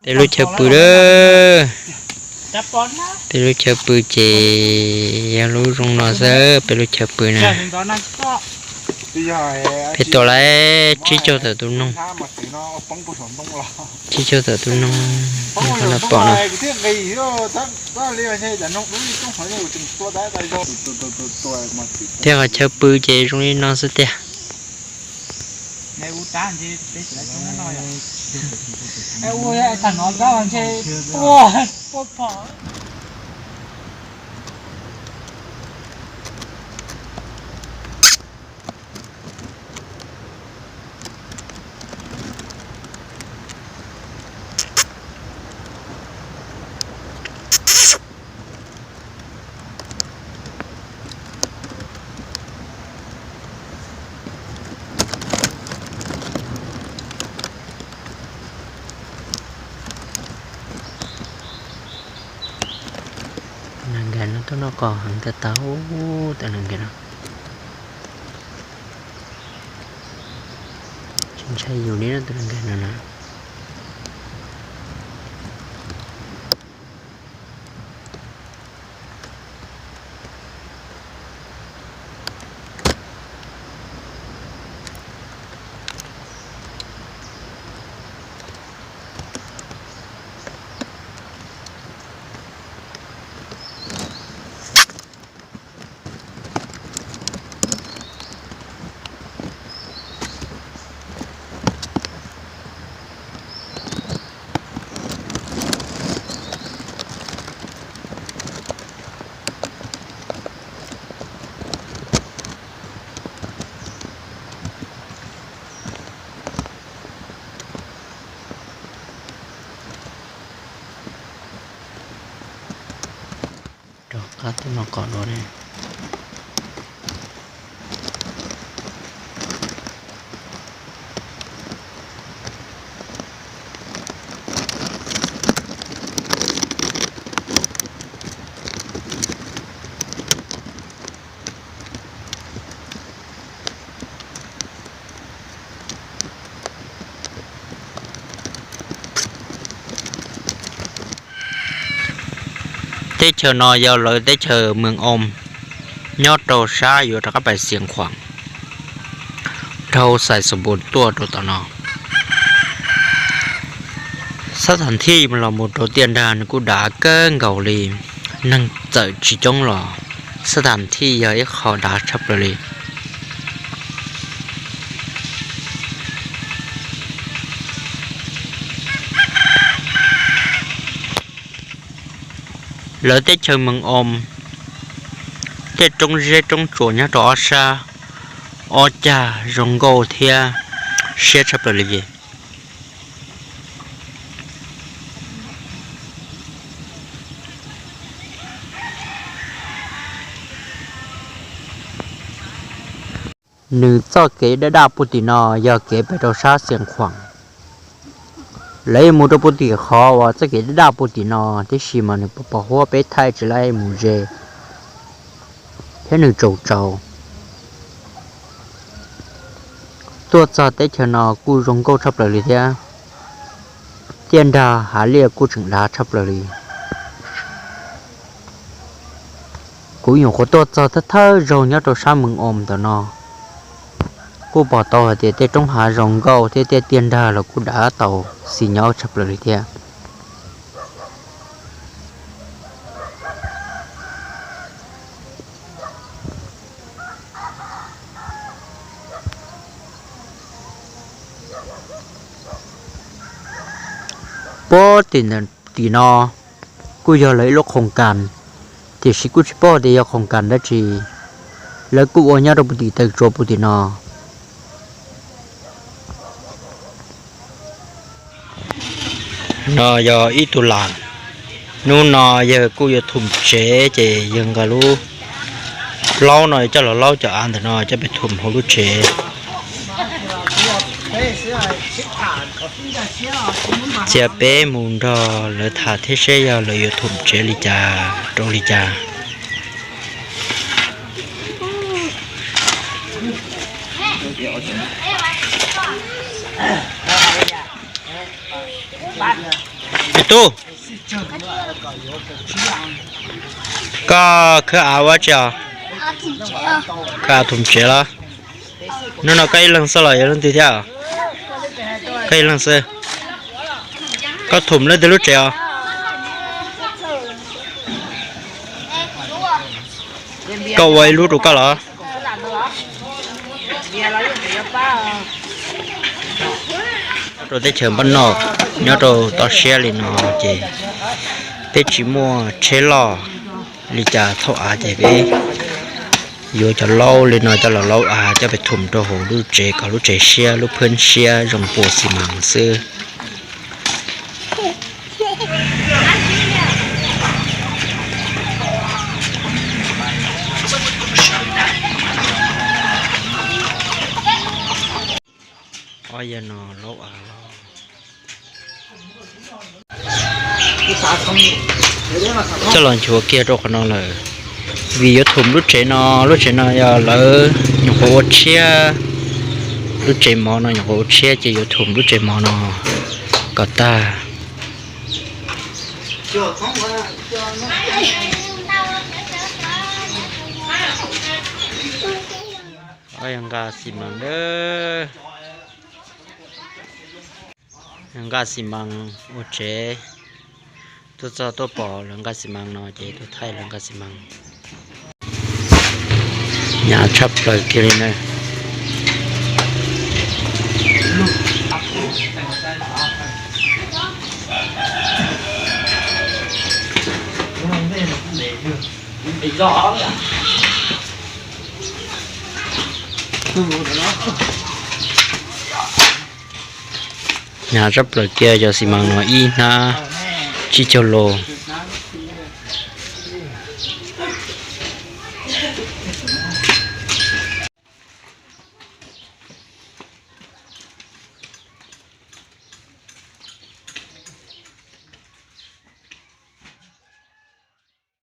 แต่รู้เชื่อปืนเด้อแต่รู้เชื่อปืนเจยังรู้ตรงนอเซอร์ไปรู้เชื่อปืนนะเพชรตัวไรชี้โจแต่ตุ้นน้องชี้โจแต่ตุ้นน้องคนละปอนนะเดี๋ยวเชื่อปืนเจตรงนี้นอนสุดเดียôi thằng nó ra bằng chơi ôi bột phở nó tôi nó còn hẳn ta táo tại nằng kia nó chính xây dù ní nó tôi nằng kia nè cá tôi nó còn đó này tết chờ nò giờ lợi tết chờ mường ôm nhót đầu xaอยู่ถ้าก็ไปเสียงขวางเท่าใส่สมบูรณ์ตัวต่อนอสถานที่มันเราหมดตัวเตียนดานกูด่าเกิ้งเกาหลีนั่งเจอจีจงหล่อสถานที่ย่อยเขาด่าชับเลยlỡ tết chơi mừng ôm tết trong dê trong chỗ nhà đó xa ở cha rong gò thia xe chập là gì nữ cho kế đã đạp bút nọ giờ kế phải đầu xa xiềng khoảng lấy một đôi bút khó và cho kế đã đạp bút nọ thế gì mà nữ bỏ hoa bé thay chỉ lại mù dê thế nữ trầu trầuตัวจอเตชนอกูรงโกชับเลยเทียเตียนดาหาเรียกกูถึงดาชับเลยกูอยู่คนตัวจอถ้าเราเนี่ยตัวซ้ำมึงอมตัวนอกูบอกต่อเดี๋ยวเตต้องหารงโกเทียเตียนดาแล้วกูด่าเต่าสีเงาชับเลยเทียป้อตีนอกูจะlấyลกโครงการที่สิกูจะป้อเดียวโครงการได้จีแล้วกูเอาเนี่ยเราปฏิเสธโจปฏินออยออีตุลานู่นนอยกูจะทุ่มเฉเจยังก็รู้เล่าหน่อยจะเล่าจะอ่านแต่นอจะไปทุ่มเขารู้เฉเจ้าเป้มุนรอหรือถ่าเทเชียเลยอยู่ทุ่มเฉลิจาโรลิจา ไอ้ตู้ก็คือเอาว่าจะก็เอาถุงเชื้อแล้วนั่นเราใกล้ลังสลายลังตีเท่าใกล้ลังเสือก็ถุงแล้วจะรู้เจ้าก็ไว้รู้ถูกก็เหรอrồi tới trường bên nọ nhớ rồi tao xe lên nọ chị tới chỉ mua chế lò đi trả thọ à chị bé vô cho lâu lên nọ cho là lâu à cho phải thùng cho hồ lúc chế cả lúc chế xe lúc phun xe dùng bộ xi măng xưa ôi giờ nó lâu à cho lần chùa kia rồi nó là vì thùng lúc chế nó giờ lỡ những hồ chia lúc chế mò nó những hồ chia chỉ có thùng lúc chế mò nó có ta ôi anh gà xì măng đó anh gà xì măng một chế tôi cho tôi bỏ lần gà xì măng nó chế tôi thay lần gà xì măng nhà chấp lời kia này nhà chấp lời kia cho xì măng nó y na chi cho lô